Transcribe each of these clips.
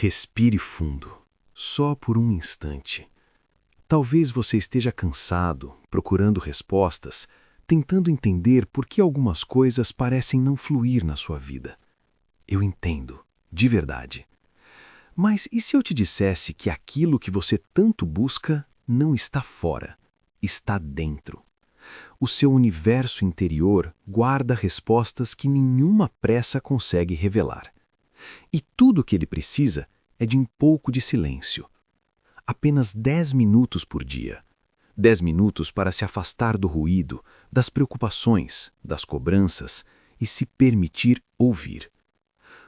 Respire fundo, só por um instante. Talvez você esteja cansado, procurando respostas, tentando entender por que algumas coisas parecem não fluir na sua vida. Eu entendo, de verdade. Mas e se eu te dissesse que aquilo que você tanto busca não está fora, está dentro? O seu universo interior guarda respostas que nenhuma pressa consegue revelar. E tudo o que ele precisa é de um pouco de silêncio. Apenas 10 minutos por dia. 10 minutos para se afastar do ruído, das preocupações, das cobranças e se permitir ouvir.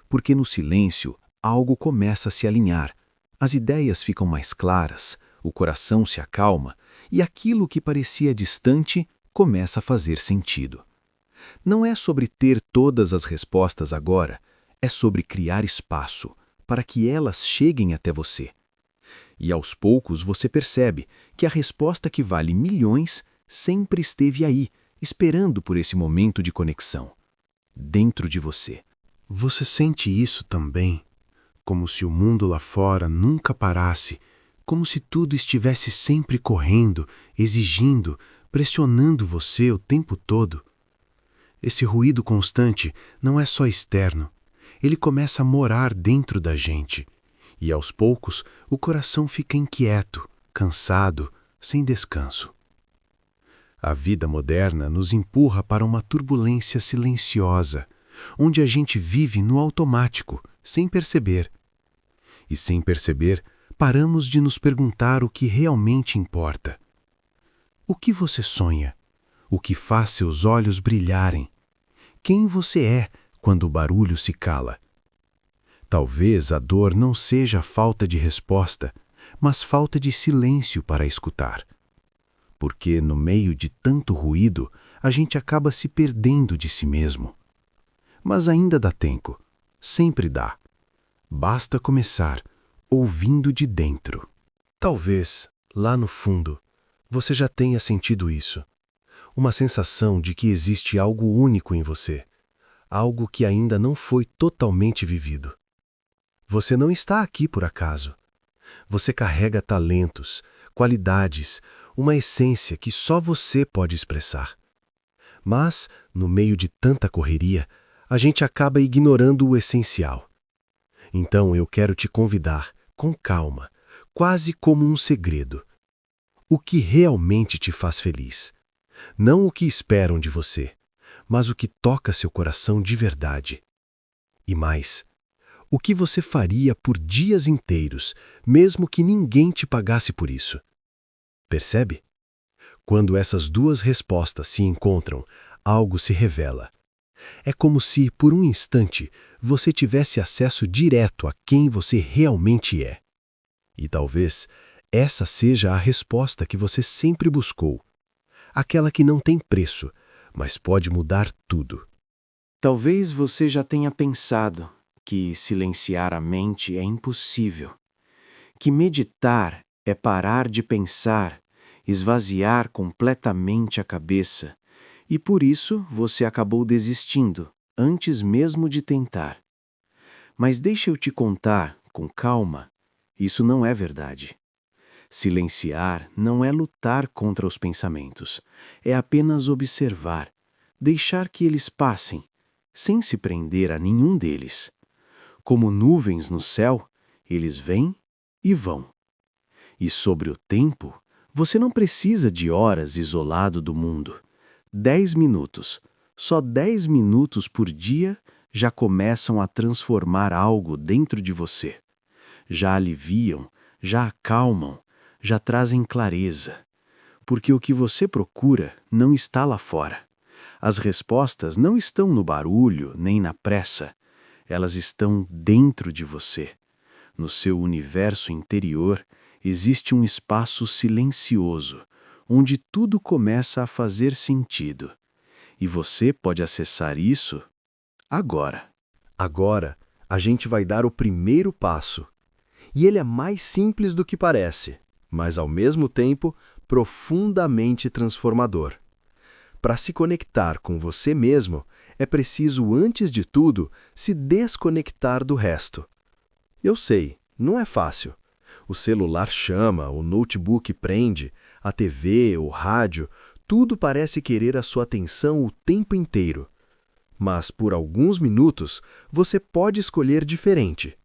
Porque no silêncio algo começa a se alinhar, as ideias ficam mais claras, o coração se acalma e aquilo que parecia distante começa a fazer sentido. Não é sobre ter todas as respostas agora, é sobre criar espaço para que elas cheguem até você. E aos poucos você percebe que a resposta que vale milhões sempre esteve aí, esperando por esse momento de conexão, dentro de você. Você sente isso também? Como se o mundo lá fora nunca parasse, como se tudo estivesse sempre correndo, exigindo, pressionando você o tempo todo? Esse ruído constante não é só externo, ele começa a morar dentro da gente. E aos poucos o coração fica inquieto, cansado, sem descanso. A vida moderna nos empurra para uma turbulência silenciosa, onde a gente vive no automático, sem perceber. E sem perceber, paramos de nos perguntar o que realmente importa. O que você sonha? O que faz seus olhos brilharem? Quem você é quando o barulho se cala? Talvez a dor não seja falta de resposta, mas falta de silêncio para escutar. Porque no meio de tanto ruído, a gente acaba se perdendo de si mesmo. Mas ainda dá tempo, sempre dá. Basta começar, ouvindo de dentro. Talvez, lá no fundo, você já tenha sentido isso. Uma sensação de que existe algo único em você, algo que ainda não foi totalmente vivido. Você não está aqui por acaso. Você carrega talentos, qualidades, uma essência que só você pode expressar. Mas, no meio de tanta correria, a gente acaba ignorando o essencial. Então eu quero te convidar, com calma, quase como um segredo. O que realmente te faz feliz? Não o que esperam de você, mas o que toca seu coração de verdade. E mais, o que você faria por dias inteiros, mesmo que ninguém te pagasse por isso? Percebe? Quando essas duas respostas se encontram, algo se revela. É como se, por um instante, você tivesse acesso direto a quem você realmente é. E talvez essa seja a resposta que você sempre buscou. Aquela que não tem preço, mas pode mudar tudo. Talvez você já tenha pensado que silenciar a mente é impossível, que meditar é parar de pensar, esvaziar completamente a cabeça, e por isso você acabou desistindo, antes mesmo de tentar. Mas deixa eu te contar, com calma, isso não é verdade. Silenciar não é lutar contra os pensamentos, é apenas observar, deixar que eles passem, sem se prender a nenhum deles. Como nuvens no céu, eles vêm e vão. E sobre o tempo, você não precisa de horas isolado do mundo. 10 minutos, só 10 minutos por dia já começam a transformar algo dentro de você. Já aliviam, já acalmam, já trazem clareza. Porque o que você procura não está lá fora. As respostas não estão no barulho nem na pressa. Elas estão dentro de você. No seu universo interior existe um espaço silencioso, onde tudo começa a fazer sentido. E você pode acessar isso agora. Agora, a gente vai dar o primeiro passo. E ele é mais simples do que parece, mas ao mesmo tempo profundamente transformador. Para se conectar com você mesmo, é preciso, antes de tudo, se desconectar do resto. Eu sei, Não é fácil. O celular chama, o notebook prende, a TV, o rádio, tudo parece querer a sua atenção o tempo inteiro. Mas por alguns minutos você pode escolher diferente.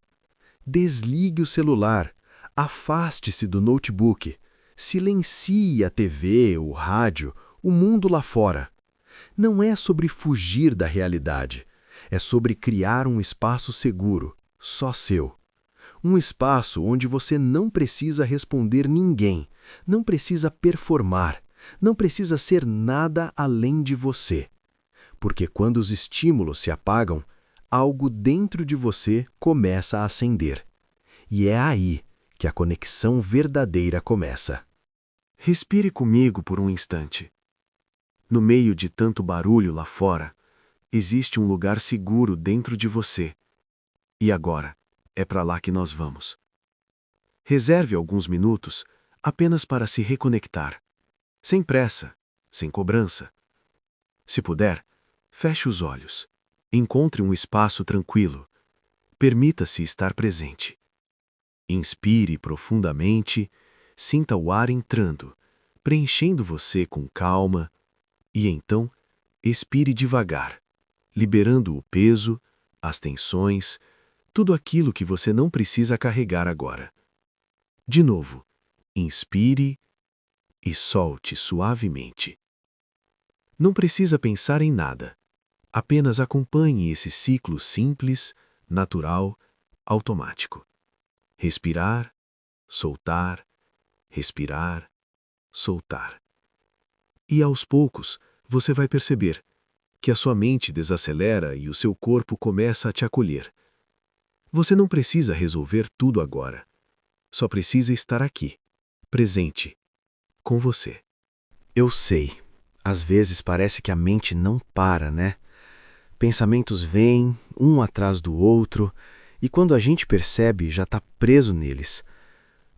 Desligue o celular, afaste-se do notebook, silencie a TV, o rádio, o mundo lá fora. Não é sobre fugir da realidade, é sobre criar um espaço seguro, só seu. Um espaço onde você não precisa responder ninguém, não precisa performar, não precisa ser nada além de você. Porque quando os estímulos se apagam, algo dentro de você começa a acender. E é aí que a conexão verdadeira começa. Respire comigo por um instante. No meio de tanto barulho lá fora, existe um lugar seguro dentro de você. E agora, é para lá que nós vamos. Reserve alguns minutos apenas para se reconectar. Sem pressa, sem cobrança. Se puder, feche os olhos. Encontre um espaço tranquilo. Permita-se estar presente. Inspire profundamente, sinta o ar entrando, preenchendo você com calma, e então expire devagar, liberando o peso, as tensões, tudo aquilo que você não precisa carregar agora. De novo, inspire e solte suavemente. Não precisa pensar em nada. Apenas acompanhe esse ciclo simples, natural, automático. Respirar, soltar, respirar, soltar. E aos poucos, você vai perceber que a sua mente desacelera e o seu corpo começa a te acolher. Você não precisa resolver tudo agora. Só precisa estar aqui, presente, com você. Eu sei, às vezes parece que a mente não para, né? Pensamentos vêm, um atrás do outro, e quando a gente percebe, já está preso neles.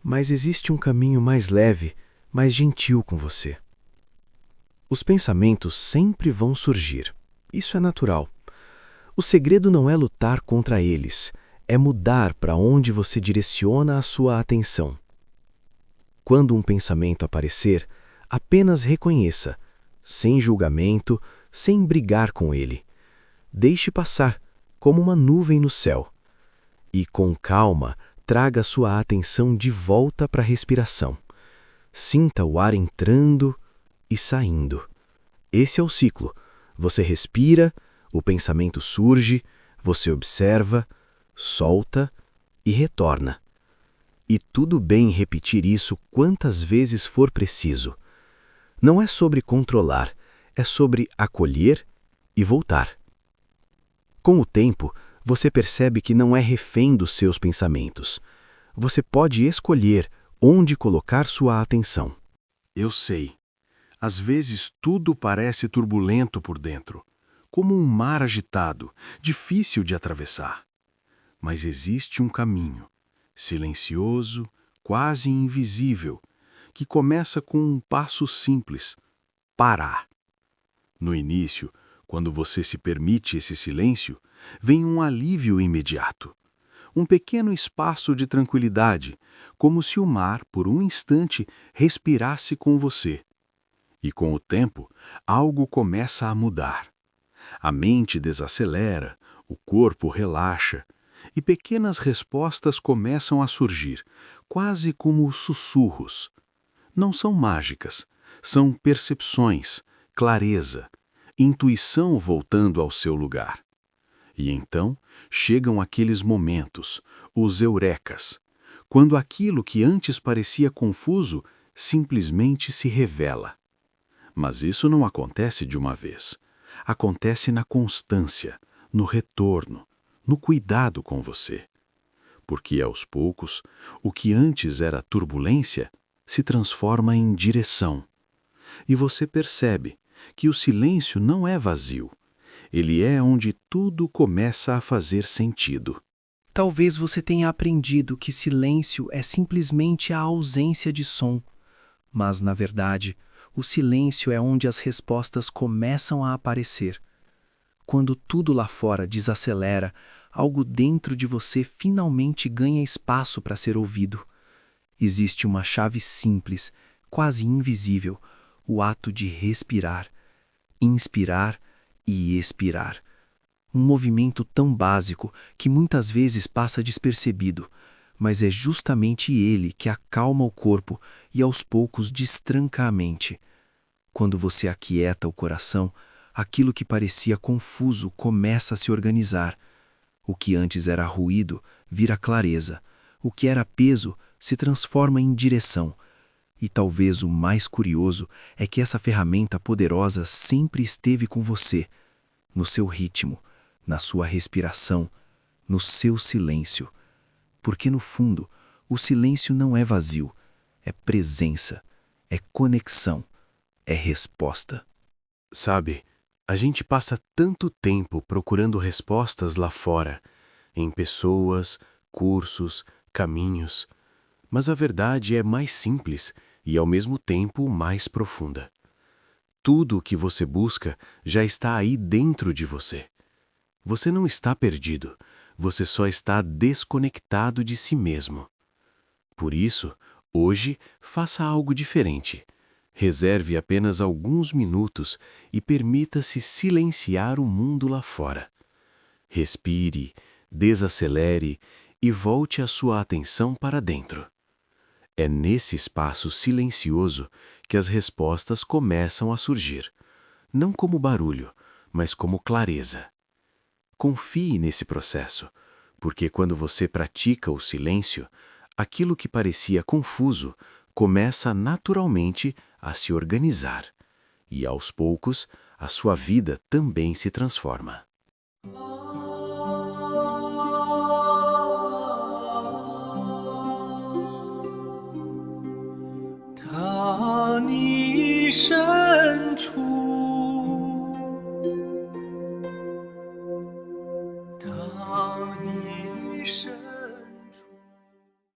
Mas existe um caminho mais leve, mais gentil com você. Os pensamentos sempre vão surgir. Isso é natural. O segredo não é lutar contra eles, é mudar para onde você direciona a sua atenção. Quando um pensamento aparecer, apenas reconheça, sem julgamento, sem brigar com ele. Deixe passar, como uma nuvem no céu. E com calma, traga sua atenção de volta para a respiração. Sinta o ar entrando e saindo. Esse é o ciclo. Você respira, o pensamento surge, você observa, solta e retorna. E tudo bem repetir isso quantas vezes for preciso. Não é sobre controlar, é sobre acolher e voltar. Com o tempo, você percebe que não é refém dos seus pensamentos. Você pode escolher onde colocar sua atenção. Eu sei. Às vezes tudo parece turbulento por dentro, como um mar agitado, difícil de atravessar. Mas existe um caminho, silencioso, quase invisível, que começa com um passo simples: parar. No início, quando você se permite esse silêncio, vem um alívio imediato. Um pequeno espaço de tranquilidade, como se o mar, por um instante, respirasse com você. E com o tempo, algo começa a mudar. A mente desacelera, o corpo relaxa, e pequenas respostas começam a surgir, quase como sussurros. Não são mágicas, são percepções, clareza, intuição voltando ao seu lugar. E então chegam aqueles momentos, os eurecas, quando aquilo que antes parecia confuso simplesmente se revela. Mas isso não acontece de uma vez. Acontece na constância, no retorno, no cuidado com você. Porque, aos poucos, o que antes era turbulência se transforma em direção. E você percebe que o silêncio não é vazio. Ele é onde tudo começa a fazer sentido. Talvez você tenha aprendido que silêncio é simplesmente a ausência de som. Mas, na verdade, o silêncio é onde as respostas começam a aparecer. Quando tudo lá fora desacelera, algo dentro de você finalmente ganha espaço para ser ouvido. Existe uma chave simples, quase invisível, o ato de respirar, inspirar e expirar. Um movimento tão básico que muitas vezes passa despercebido, mas é justamente ele que acalma o corpo e aos poucos destranca a mente. Quando você aquieta o coração, aquilo que parecia confuso começa a se organizar. O que antes era ruído vira clareza. O que era peso se transforma em direção. E talvez o mais curioso é que essa ferramenta poderosa sempre esteve com você, no seu ritmo, na sua respiração, no seu silêncio. Porque no fundo, o silêncio não é vazio, é presença, é conexão, é resposta. Sabe, a gente passa tanto tempo procurando respostas lá fora, em pessoas, cursos, caminhos, mas a verdade é mais simples e ao mesmo tempo mais profunda. Tudo o que você busca já está aí dentro de você. Você não está perdido, você só está desconectado de si mesmo. Por isso, hoje, faça algo diferente. Reserve apenas alguns minutos e permita-se silenciar o mundo lá fora. Respire, desacelere e volte a sua atenção para dentro. É nesse espaço silencioso que as respostas começam a surgir, não como barulho, mas como clareza. Confie nesse processo, porque quando você pratica o silêncio, aquilo que parecia confuso começa naturalmente a se organizar, e aos poucos a sua vida também se transforma.